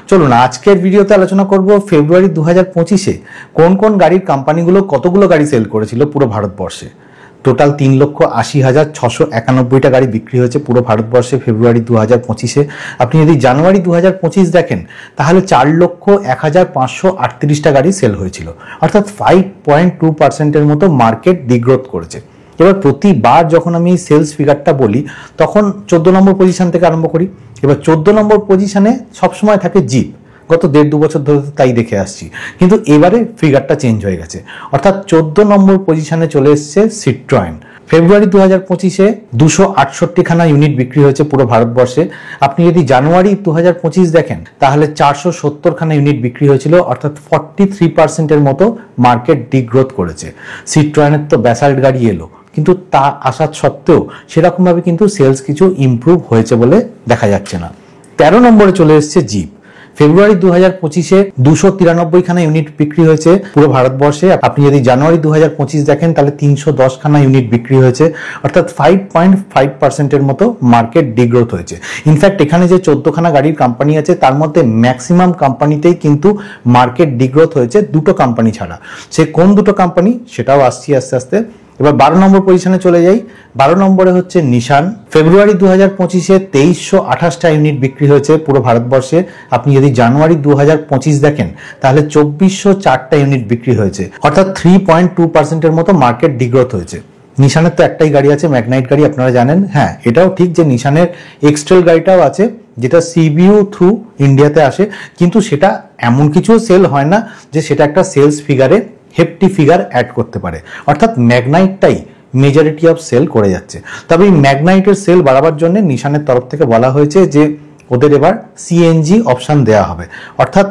চলুন আজকের ভিডিওতে আলোচনা করব ফেব্রুয়ারি 2025-এ কোন কোন গাড়ির কোম্পানিগুলো কতগুলো গাড়ি সেল করেছিল পুরো ভারতবর্ষে। টোটাল 3,80,691টা গাড়ি বিক্রি হয়েছে পুরো ভারতবর্ষে ফেব্রুয়ারি 2025-এ। আপনি যদি জানুয়ারি 2025 দেখেন তাহলে 4,01,538টা গাড়ি সেল হয়েছিল, অর্থাৎ 5.2%-এর মতো মার্কেট ডিগ্রোথ করেছে। এবার প্রতিবার যখন আমি সেলস ফিগারটা বলি তখন 14 নম্বর পজিশন থেকে আরম্ভ করি। এবার 14 নম্বর পজিশনে সবসময় থাকে জিপ, গত 1.5-2 বছর ধরে তাই দেখে আসছি, কিন্তু এবারে ফিগারটা চেঞ্জ হয়ে গেছে, অর্থাৎ 14 নম্বর পজিশনে চলে এসছে সিট্রয়েন। ফেব্রুয়ারি 2025-এ 268খানা ইউনিট বিক্রি হয়েছে পুরো ভারতবর্ষে। আপনি যদি জানুয়ারি 2025 দেখেন তাহলে 470খানা ইউনিট বিক্রি হয়েছিল, অর্থাৎ 43%-এর মতো মার্কেট ডিগ্রোথ করেছে। সিট্রয়েনের তো ব্যাসাল্ট গাড়ি এলো, কিন্তু তা আসার সত্ত্বেও সেরকমভাবে কিন্তু সেলস কিছু ইমপ্রুভ হয়েছে বলে দেখা যাচ্ছে না। 13 নম্বরে চলে এসছে জিপ। ফেব্রুয়ারি 2025-এ 293খানা ইউনিট বিক্রি হয়েছে পুরো ভারতবর্ষে। আপনি যদি জানুয়ারি 2025 দেখেন তাহলে 310খানা ইউনিট বিক্রি হয়েছে, অর্থাৎ 5.5%-এর মতো মার্কেট ডিগ্রোথ হয়েছে। ইনফ্যাক্ট এখানে যে 14খানা গাড়ির কোম্পানি আছে তার মধ্যে ম্যাক্সিমাম কোম্পানিতেই কিন্তু মার্কেট ডিগ্রোথ হয়েছে, দুটো কোম্পানি ছাড়া। সে কোন দুটো কোম্পানি সেটাও আসছি আস্তে আস্তে। এবার 12 নম্বর পজিশনে চলে যাই। 12 নম্বরে হচ্ছে নিশান। ফেব্রুয়ারি 2025-এ 2328টা ইউনিট বিক্রি হয়েছে পুরো ভারতবর্ষে। আপনি যদি জানুয়ারি 2025 দেখেন তাহলে 2404টা ইউনিট বিক্রি হয়েছে, অর্থাৎ 3.2%-এর মতো মার্কেট ডিগ্রোথ হয়েছে। নিশানের তো একটাই গাড়ি আছে, ম্যাগনাইট গাড়ি, আপনারা জানেন। হ্যাঁ, এটাও ঠিক যে নিশানের এক্সট্রেল গাড়িটাও আছে, যেটা সিবিইউ থ্রু ইন্ডিয়াতে আসে, কিন্তু সেটা এমন কিছু সেল হয় না যে সেটা একটা সেলস ফিগারে হেফটি ফিগার অ্যাড করতে পারে, অর্থাৎ ম্যাগনাইটটাই মেজরিটি অফ সেল করে যাচ্ছে। তবে এই ম্যাগনাইটের সেল বাড়াবার জন্য নিশানের তরফ থেকে বলা হয়েছে যে ওদের এবার সিএনজি অপশান দেওয়া হবে, অর্থাৎ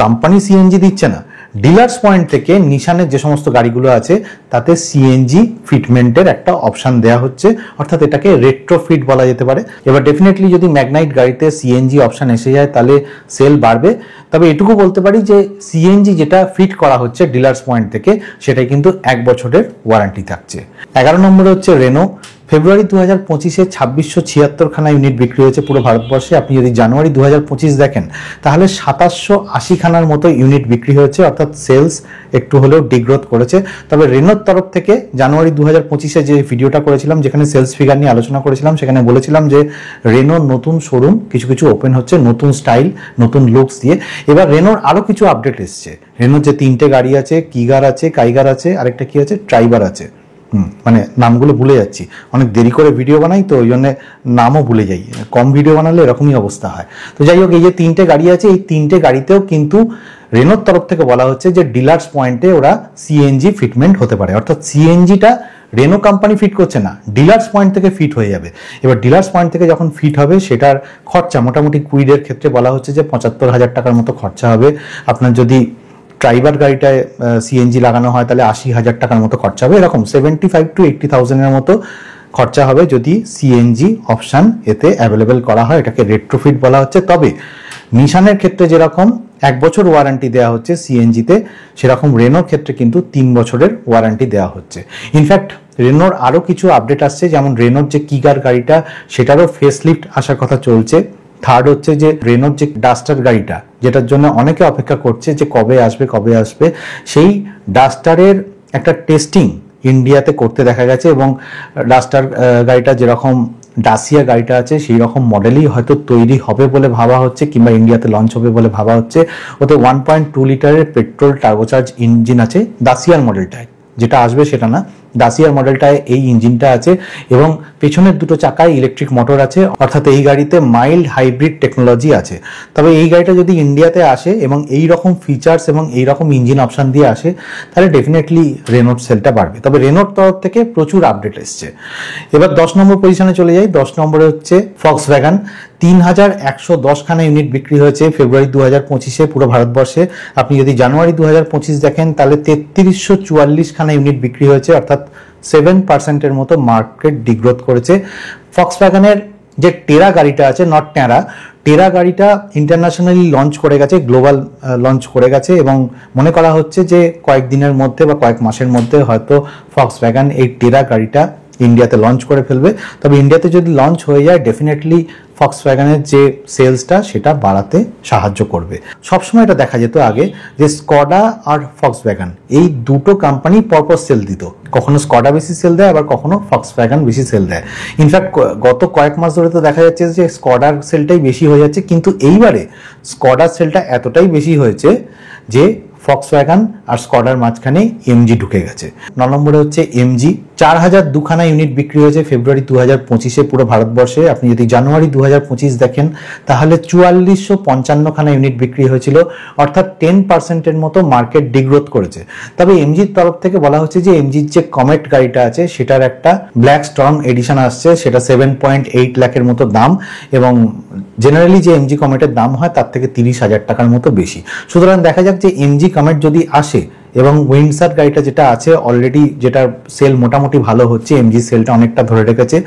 কোম্পানি সিএনজি দিচ্ছে না, ডিলার্স পয়েন্ট থেকে নিশানের যে সমস্ত গাড়িগুলো আছে তাতে সিএনজি ফিটমেন্টের একটা অপশান দেওয়া হচ্ছে, অর্থাৎ এটাকে রেট্রোফিট বলা যেতে পারে। এবার ডেফিনেটলি যদি ম্যাগনাইট গাড়িতে সিএনজি অপশান এসে যায় তাহলে সেল বাড়বে। তবে এটুকু বলতে পারি যে সিএনজি যেটা ফিট করা হচ্ছে ডিলার্স পয়েন্ট থেকে সেটাই কিন্তু 1 বছরের ওয়ারেন্টি থাকছে। 11 নম্বরে হচ্ছে রেনো। ফেব্রুয়ারি 2025-এ 2676খানা ইউনিট বিক্রি হয়েছে পুরো ভারতবর্ষে। আপনি যদি জানুয়ারি 2025 দেখেন তাহলে 2780খানার মতো ইউনিট বিক্রি হয়েছে, অর্থাৎ সেলস একটু হলেও ডিগ্রোথ করেছে। তবে রেনোর তরফ থেকে জানুয়ারি 2025-এ যে ভিডিওটা করেছিলাম যেখানে সেলস ফিগার নিয়ে আলোচনা করেছিলাম সেখানে বলেছিলাম যে রেনোর নতুন শোরুম কিছু কিছু ওপেন হচ্ছে, নতুন স্টাইল নতুন লুকস দিয়ে। এবার রেনোর আরও কিছু আপডেট এসছে। রেনোর যে 3টে গাড়ি আছে, কিগার আছে, কাইগার আছে, আরেকটা কি আছে, ট্রাইবার আছে। মানে নামগুলো ভুলে যাচ্ছি, অনেক দেরি করে ভিডিও বানাই তো ওই জন্য নামও ভুলে যাই, কম ভিডিও বানালে এরকমই অবস্থা হয়। তো যাই হোক, এই যে 3টে গাড়ি আছে এই 3টে গাড়িতেও কিন্তু রেনোর তরফ থেকে বলা হচ্ছে যে ডিলার্স পয়েন্টে ওরা সিএনজি ফিটমেন্ট হতে পারে, অর্থাৎ সিএনজিটা রেনো কোম্পানি ফিট করছে না, ডিলার্স পয়েন্ট থেকে ফিট হয়ে যাবে। এবার ডিলার্স পয়েন্ট থেকে যখন ফিট হবে সেটার খরচা মোটামুটি কুইডের ক্ষেত্রে বলা হচ্ছে যে 75,000 টাকার মতো খরচা হবে। আপনার যদি ট্রাইবার গাড়িটায় সিএনজি লাগানো হয় তাহলে 80,000 টাকার মতো খরচা হবে, এরকম 75,000 to 80,000-এর মতো খরচা হবে যদি সিএনজি অপশান এতে অ্যাভেলেবেল করা হয়। এটাকে রেট্রোফিট বলা হচ্ছে। তবে নিশানের ক্ষেত্রে যেরকম 1 বছর ওয়ারেন্টি দেওয়া হচ্ছে সিএনজিতে, সেরকম রেনোর ক্ষেত্রে কিন্তু 3 বছরের ওয়ারেন্টি দেওয়া হচ্ছে। ইনফ্যাক্ট রেনোর আরও কিছু আপডেট আসছে, যেমন রেনোর যে কিগার গাড়িটা সেটারও ফেসলিফট আসার কথা চলছে। থার্ড হচ্ছে যে রেনোর যে ডাস্টার গাড়িটা, যেটার জন্য অনেকে অপেক্ষা করছে যে কবে আসবে, সেই ডাস্টারের একটা টেস্টিং ইন্ডিয়াতে করতে দেখা গেছে, এবং ডাস্টার গাড়িটা যেরকম ডাসিয়া গাড়িটা আছে সেই রকম মডেলই হয়তো তৈরি হবে বলে ভাবা হচ্ছে, কিংবা ইন্ডিয়াতে লঞ্চ হবে বলে ভাবা হচ্ছে। ওতে 1.2 লিটারের পেট্রোল টার্বোচার্জ ইঞ্জিন আছে দাসিয়ার মডেলটায়, যেটা আসবে সেটা না, দাসিয়ার মডেলটায় এই ইঞ্জিনটা আছে, এবং পেছনের দুটো চাকায় ইলেকট্রিক মোটর আছে, অর্থাৎ এই গাড়িতে মাইল্ড হাইব্রিড টেকনোলজি আছে। তবে এই গাড়িটা যদি ইন্ডিয়াতে আসে এবং এই রকম ফিচার্স এবং এই রকম ইঞ্জিন অপশান দিয়ে আসে তাহলে ডেফিনেটলি রেনোর সেলটা বাড়বে। তবে রেনোর তরফ থেকে প্রচুর আপডেট এসছে। এবার 10 নম্বর পজিশনে চলে যাই। 10 নম্বরে হচ্ছে ফক্সওয়াগন। 3110খানা ইউনিট বিক্রি হয়েছে ফেব্রুয়ারি 2025-এ পুরো ভারতবর্ষে। আপনি যদি জানুয়ারি 2025 দেখেন তাহলে 3344খানা ইউনিট বিক্রি হয়েছে, অর্থাৎ 7%-এর মতো মার্কেট ডিগ্রোথ করেছে। ফক্সওয়াগনের যে টেরা গাড়িটা আছে, নট ট্যারা, টেরা গাড়িটা ইন্টারন্যাশনালি লঞ্চ করে গেছে, গ্লোবাল লঞ্চ করে গেছে, এবং মনে করা হচ্ছে যে কয়েকদিনের মধ্যে বা কয়েক মাসের মধ্যে হয়তো ফক্সওয়াগন এই টেরা গাড়িটা ইন্ডিয়াতে লঞ্চ করে ফেলবে। তবে ইন্ডিয়াতে যদি লঞ্চ হয়ে যায় ডেফিনেটলি ফক্সওয়াগনের যে সেলসটা সেটা বাড়াতে সাহায্য করবে। সবসময় এটা দেখা যেত আগে যে স্কডা আর ফক্সওয়াগন এই দুটো কোম্পানি পরপর সেল দিত, কখনো স্কডা বেশি সেল দেয় আবার কখনো ফক্সওয়াগন বেশি সেল দেয়। ইনফ্যাক্ট গত কয়েক মাস ধরে তো দেখা যাচ্ছে যে স্কডার সেলটাই বেশি হয়ে যাচ্ছে, কিন্তু এইবারে স্কডার সেলটা এতটাই বেশি হয়েছে যে ফক্সওয়াগন আর স্কডার মাঝখানে এমজি ঢুকে গেছে। 9 নম্বরে হচ্ছে এমজি, 4002খানা ইউনিট বিক্রি হয়েছে ফেব্রুয়ারি 2025-এ পুরো ভারতবর্ষে। আপনি যদি জানুয়ারি 2025 দেখেন তাহলে 4455খানা ইউনিট বিক্রি হয়েছিল, অর্থাৎ 10%-এর মতো মার্কেট ডিগ্রোথ করেছে। তবে এমজির তরফ থেকে বলা হচ্ছে যে এমজির যে কমেট গাড়িটা আছে সেটার একটা ব্ল্যাক স্টর্ম এডিশন আসছে, সেটা 7.8 লাখের মতো দাম, এবং জেনারেলি যে এমজি কমেটের দাম হয় তার থেকে 30,000 টাকার মতো বেশি। সুতরাং দেখা যাক যে এমজি কমেট যদি আসে এবং উইন্ডসার গাড়িটা যেটা আছে অলরেডি, যেটার সেল মোটামুটি ভালো হচ্ছে, এমজি সেলটা অনেকটা ধরে রেখেছে,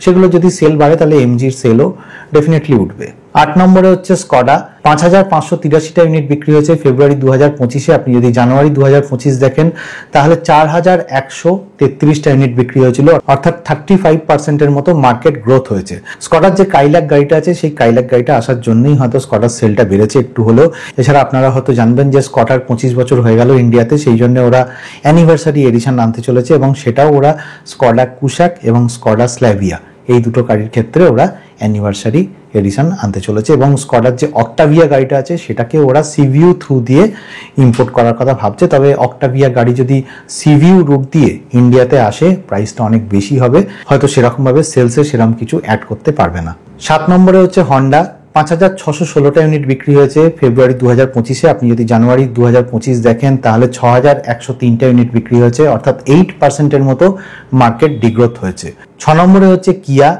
সেগুলো যদি সেল বাড়ে তাহলে এমজির সেলও ডেফিনেটলি উঠবে। 8 নম্বরে হচ্ছে স্কডা, 5583টা ইউনিট বিক্রি হয়েছে ফেব্রুয়ারি 2025-এ। আপনি যদি জানুয়ারি 2025 দেখেন তাহলে 4133টা ইউনিট বিক্রি হয়েছিল, অর্থাৎ 35%-এর মতো মার্কেট গ্রোথ হয়েছে। স্কডার যে কাইলাক গাড়িটা আছে সেই কাইলাক গাড়িটা আসার জন্যই হয়তো স্কডার সেলটা বেড়েছে একটু হলেও। এছাড়া আপনারা হয়তো জানবেন যে স্কডার 25 বছর হয়ে গেল ইন্ডিয়াতে, সেই জন্য ওরা অ্যানিভার্সারি এডিশন আনতে চলেছে, এবং সেটাও ওরা স্কডা কুশাক এবং স্কডা স্ল্যাভিয়া এই দুটো গাড়ির ক্ষেত্রে ওরা অ্যানিভার্সারি এডিশন আনতে চলেছে। এবং স্কডার যে অক্টাভিয়া গাড়িটা আছে সেটাকে ওরা সিভিউ থ্রু দিয়ে ইম্পোর্ট করার কথা ভাবছে। তবে অক্টাভিয়া গাড়ি যদি সিভিউ রুট দিয়ে ইন্ডিয়াতে আসে প্রাইসটা অনেক বেশি হবে, হয়তো সেরকমভাবে সেলসে সেরকম কিছু অ্যাড করতে পারবে না। 7 নম্বরে হচ্ছে হন্ডা, 5616টা ইউনিট বিক্রি হয়েছে ফেব্রুয়ারি 2025-এ। আপনি যদি জানুয়ারি 2025 দেখেন তাহলে 6103টা ইউনিট বিক্রি হয়েছে, অর্থাৎ 8%-এর মতো মার্কেট ডিগ্রোথ হয়েছে। 6 নম্বরে হচ্ছে কিয়া,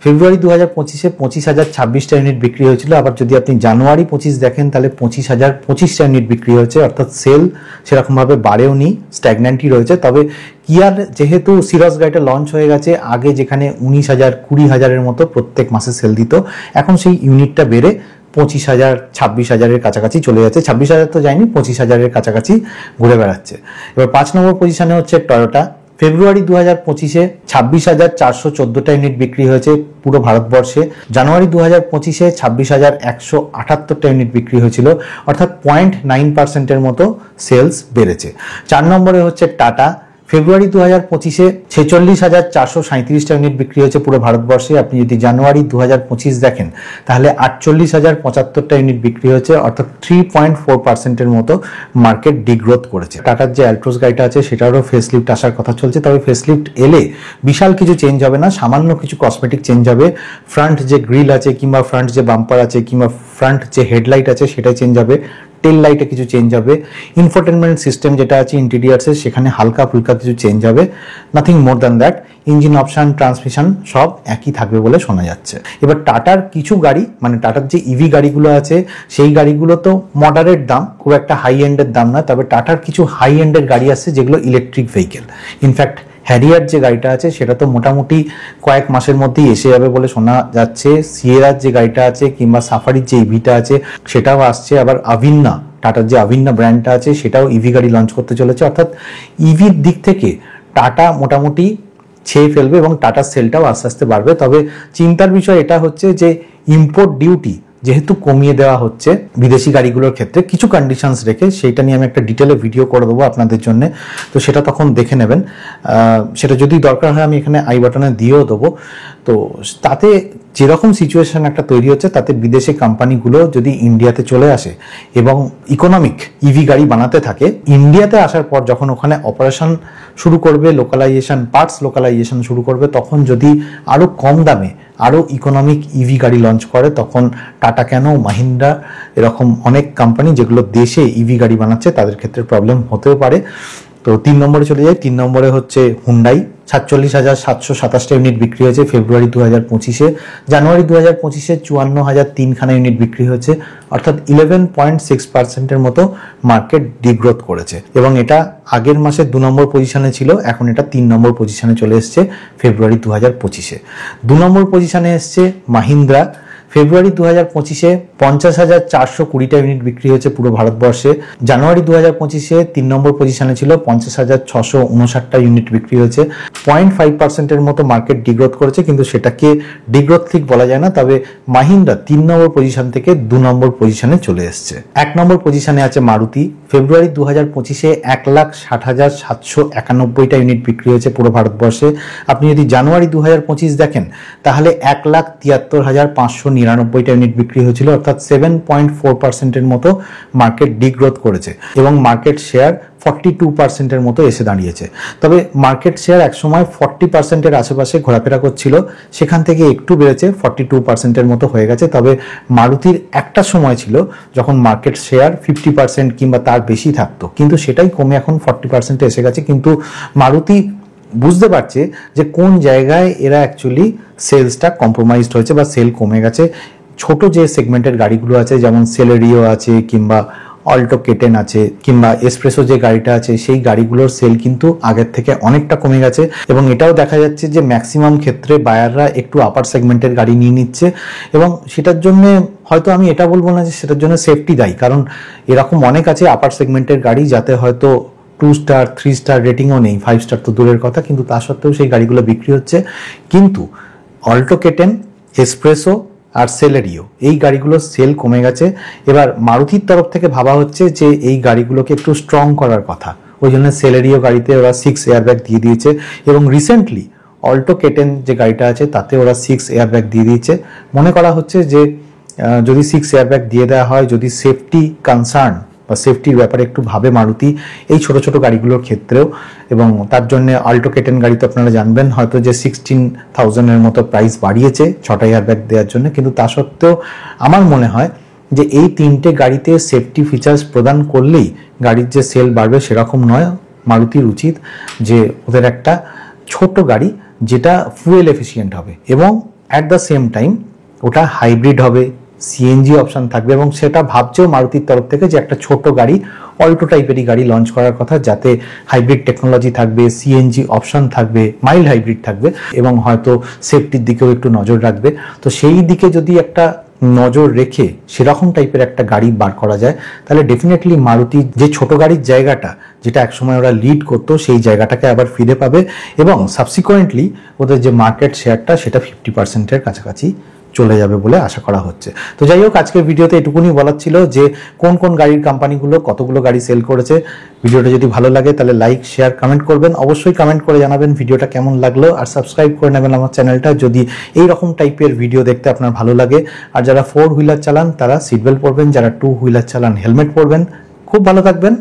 ফেব্রুয়ারি 2025-এ 25,026টা ইউনিট বিক্রি হয়েছিল। আবার যদি আপনি জানুয়ারি 25 দেখেন তাহলে 25,025টা ইউনিট বিক্রি হয়েছে, অর্থাৎ সেল সেরকমভাবে বাড়েও নি, স্ট্যাগন্যান্টই রয়েছে। তবে কিয়ার যেহেতু সিরস গাড়িটা লঞ্চ হয়ে গেছে, আগে যেখানে 19,000 20,000-এর মতো প্রত্যেক মাসে সেল দিত, এখন সেই ইউনিটটা বেড়ে 25,000 26,000-এর কাছাকাছি চলে যাচ্ছে। 26,000 তো যায়নি, 25,000-এর কাছাকাছি ঘুরে বেড়াচ্ছে। এবার 5 নম্বর পজিশনে হচ্ছে টয়োটা, ফেব্রুয়ারি 2025-এ 26,414টা ইউনিট বিক্রি হয়েছে পুরো ভারতবর্ষে। জানুয়ারি 2025-এ 26,178টা ইউনিট বিক্রি হয়েছিল, অর্থাৎ 0.9%-এর মতো সেলস বেড়েছে। 4 নম্বরে হচ্ছে টাটা, ফেব্রুয়ারি 2025-এ 46,437টা ইউনিট বিক্রি হয়েছে পুরো ভারতবর্ষে। আপনি যদি জানুয়ারি 2025 দেখেন তাহলে 48,075টা ইউনিট বিক্রি হয়েছে, অর্থাৎ 3.4%-এর মতো মার্কেট ডিগ্রোথ করেছে। টাটার যে অ্যালট্রোস গাড়িটা আছে সেটারও ফেসলিফট আসার কথা চলছে, তবে ফেসলিফট এলে বিশাল কিছু চেঞ্জ হবে না, সামান্য কিছু কসমেটিক চেঞ্জ হবে। ফ্রন্ট যে গ্রিল আছে কিংবা ফ্রন্ট যে বাম্পার আছে কিংবা ফ্রন্ট যে হেডলাইট আছে সেটা চেঞ্জ হবে, টেল লাইটে কিছু চেঞ্জ হবে, ইনফোটেনমেন্ট সিস্টেম যেটা আছে ইন্টেরিয়ার্সে সেখানে হালকা ফুলকা কিছু চেঞ্জ হবে, nothing more than that. Engine option, transmission সব একই থাকবে বলে শোনা যাচ্ছে। এবার টাটার কিছু গাড়ি, মানে টাটার যে ইভি গাড়িগুলো আছে সেই গাড়িগুলো তো মডারেট দাম, খুব একটা হাই এন্ডের দাম না, তবে টাটার কিছু হাই এন্ডের গাড়ি আছে যেগুলো ইলেকট্রিক ভেহিকেল। ইনফ্যাক্ট হ্যারিয়ার যে গাড়িটা আছে সেটা তো মোটামুটি কয়েক মাসের মধ্যেই এসে যাবে বলে শোনা যাচ্ছে। সিয়েরার যে গাড়িটা আছে কিংবা সাফারির যে ইভিটা আছে সেটাও আসছে। আবার আভিন্না, টাটার যে আভিন্না ব্র্যান্ডটা আছে সেটাও ইভি গাড়ি লঞ্চ করতে চলেছে। অর্থাৎ ইভির দিক থেকে টাটা মোটামুটি ছেয়ে ফেলবে এবং টাটার সেলটাও আস্তে আস্তে বাড়বে। তবে চিন্তার বিষয় এটা হচ্ছে যে ইম্পোর্ট ডিউটি যেহেতু কমিয়ে দেওয়া হচ্ছে বিদেশি গাড়িগুলোর ক্ষেত্রে কিছু কন্ডিশনস রেখে, সেইটা নিয়ে আমি একটা ডিটেলে ভিডিও করে দেবো আপনাদের জন্য, তো সেটা তখন দেখে নেবেন। সেটা যদি দরকার হয় আমি এখানে আই বাটনে দিয়েও দেবো। তো তাতে যেরকম সিচুয়েশন একটা তৈরি হচ্ছে তাতে বিদেশি কোম্পানিগুলো যদি ইন্ডিয়াতে চলে আসে এবং ইকোনমিক ইভি গাড়ি বানাতে থাকে, ইন্ডিয়াতে আসার পর যখন ওখানে অপারেশন শুরু করবে, লোকালাইজেশন, পার্টস লোকালাইজেশন শুরু করবে, তখন যদি আরও কম দামে আরও ইকোনমিক ইভি গাড়ি লঞ্চ করে, তখন টাটা কেন, মাহিন্দ্রা, এরকম অনেক কোম্পানি যেগুলো দেশে ইভি গাড়ি বানাচ্ছে তাদের ক্ষেত্রে প্রবলেম হতেও পারে। তো 3 নম্বরে চলে যাই। 3 নম্বরে হচ্ছে হুন্ডাই, 47,727টা ইউনিট বিক্রি হয়েছে ফেব্রুয়ারি 2025-এ। জানুয়ারি 2025-এ 54,003খানা ইউনিট বিক্রি হয়েছে, অর্থাৎ 11.6%-এর মতো মার্কেট ডিগ্রোথ করেছে। এবং এটা আগের মাসে 2 নম্বর পজিশনে ছিল, এখন এটা 3 নম্বর পজিশনে চলে এসছে ফেব্রুয়ারি 2025-এ। 2 নম্বর পজিশনে এসছে মাহিন্দ্রা, ফেব্রুয়ারি 2025-এ 50,420টা ইউনিট বিক্রি হয়েছে পুরো ভারতবর্ষে। জানুয়ারি 2025-এ 3 নম্বর পজিশনে ছিল, 50,659টা ইউনিট বিক্রি হয়েছে। 0.5%-এর মতো মার্কেট ডিগ্রোথ করেছে, কিন্তু সেটাকে ডিগ্রোথ ঠিক বলা যায় না। তবে মাহিন্দ্রা 3 নম্বর পজিশন থেকে 2 নম্বর পজিশনে চলে এসছে। 1 নম্বর পজিশনে আছে মারুতি। ফেব্রুয়ারি 2025-এ 1,60,791টা ইউনিট বিক্রি হয়েছে পুরো ভারতবর্ষে। আপনি যদি জানুয়ারি 2025 দেখেন তাহলে 1,73,599টা ইউনিট বিক্রি হয়েছিল, অর্থাৎ 7.4%-এর মতো মার্কেট ডিগ্রোথ করেছে এবং মার্কেট শেয়ার 42%-এর মতো এসে দাঁড়িয়েছে। তবে মার্কেট শেয়ার একসময় 40%-এর আশেপাশে ঘোরাফেরা করছিল, সেখান থেকে একটু বেড়েছে, 42%-এর মতো হয়ে গেছে। তবে মারুতির একটা সময় ছিল যখন মার্কেট শেয়ার 50% কিংবা তার বেশি থাকতো, কিন্তু সেটাই কমে এখন 40%-এ এসে গেছে। কিন্তু মারুতি বুঝতে পারছে যে কোন জায়গায় এরা অ্যাকচুয়ালি সেলসটা কম্প্রোমাইজড হয়েছে বা সেল কমে গেছে। ছোট যে সেগমেন্টের গাড়িগুলো আছে, যেমন সেলেরিও আছে কিংবা অল্টো কেটেন আছে কিংবা এসপ্রেসো যে গাড়িটা আছে, সেই গাড়িগুলোর সেল কিন্তু আগের থেকে অনেকটা কমে গেছে। এবং এটাও দেখা যাচ্ছে যে ম্যাক্সিমাম ক্ষেত্রে বায়াররা একটু আপার সেগমেন্টের গাড়ি নিয়ে নিচ্ছে, এবং সেটার জন্য হয়তো আমি এটা বলবো না যে সেটার জন্য সেফটি দায়ী, কারণ এরকম অনেক আছে আপার সেগমেন্টের গাড়ি যাতে হয়তো 2 স্টার 3 স্টার রেটিংও নেই, 5 স্টার তো দূরের কথা, কিন্তু তা সত্ত্বেও সেই গাড়িগুলো বিক্রি হচ্ছে। কিন্তু অল্টো কেটেন, এসপ্রেসো আর সেলেরিও এই গাড়িগুলোর সেল কমে গেছে। এবার মারুতির তরফ থেকে ভাবা হচ্ছে যে এই গাড়িগুলোকে একটু স্ট্রং করার কথা, ওই জন্য সেলেরিও গাড়িতে ওরা 6 এয়ারব্যাগ দিয়ে দিয়েছে, এবং রিসেন্টলি অল্টো কেটেন যে গাড়িটা আছে তাতে ওরা 6 এয়ারব্যাগ দিয়ে দিয়েছে। মনে করা হচ্ছে যে যদি 6 এয়ারব্যাগ দিয়ে দেওয়া হয়, যদি সেফটি কনসার্ন বা সেফটির ব্যাপারে একটু ভাবে মারুতি এই ছোট ছোট গাড়িগুলোর ক্ষেত্রেও, এবং তার জন্য অল্টো কেটেন গাড়ি তো আপনারা জানবেন হয়তো যে 16,000-এর মতো প্রাইস বাড়িয়েছে 6টা এয়ারব্যাগ দেওয়ার জন্য। কিন্তু তা সত্ত্বেও আমার মনে হয় যে এই 3টে গাড়িতে সেফটি ফিচার্স প্রদান করলেই গাড়ির যে সেল বাড়বে সেরকম নয়। মারুতির উচিত যে ওদের একটা ছোট গাড়ি যেটা ফুয়েল এফিসিয়েন্ট হবে এবং অ্যাট দ্য সেম টাইম ওটা হাইব্রিড হবে, সিএনজি অপশন থাকবে, এবং সেটা ভাবছেও মারুতির তরফ থেকে যে একটা ছোট গাড়ি অল্টো টাইপেরই গাড়ি লঞ্চ করার কথা, যাতে হাইব্রিড টেকনোলজি থাকবে, সিএনজি অপশন থাকবে, মাইল্ড হাইব্রিড থাকবে, এবং হয়তো সেফটির দিকেও একটু নজর রাখবে। তো সেই দিকে যদি একটা নজর রেখে সেরকম টাইপের একটা গাড়ি বার করা যায়, তাহলে ডেফিনেটলি মারুতি যে ছোট গাড়ির জায়গাটা যেটা একসময় ওরা লিড করতো সেই জায়গাটাকে আবার ফিরে পাবে, এবং সাবসিকুয়েন্টলি ওদের যে মার্কেট শেয়ারটা সেটা 50%-এর কাছাকাছি চলে যাবে বলে আশা করা হচ্ছে। তো যাই হোক, আজকের ভিডিওতে এটুকুনি বলার ছিল যে কোন কোন গাড়ির কোম্পানিগুলো কতগুলো গাড়ি সেল করেছে। ভিডিওটা যদি ভালো লাগে তাহলে লাইক, শেয়ার, কমেন্ট করবেন। অবশ্যই কমেন্ট করে জানাবেন ভিডিওটা কেমন লাগলো, আর সাবস্ক্রাইব করে নেবেন আমার চ্যানেলটা যদি এই রকম টাইপের ভিডিও দেখতে আপনার ভালো লাগে। আর যারা 4 হুইলার চালান তারা সিট বেল্ট পরবেন, যারা 2 হুইলার চালান হেলমেট পরবেন। খুব ভালো থাকবেন।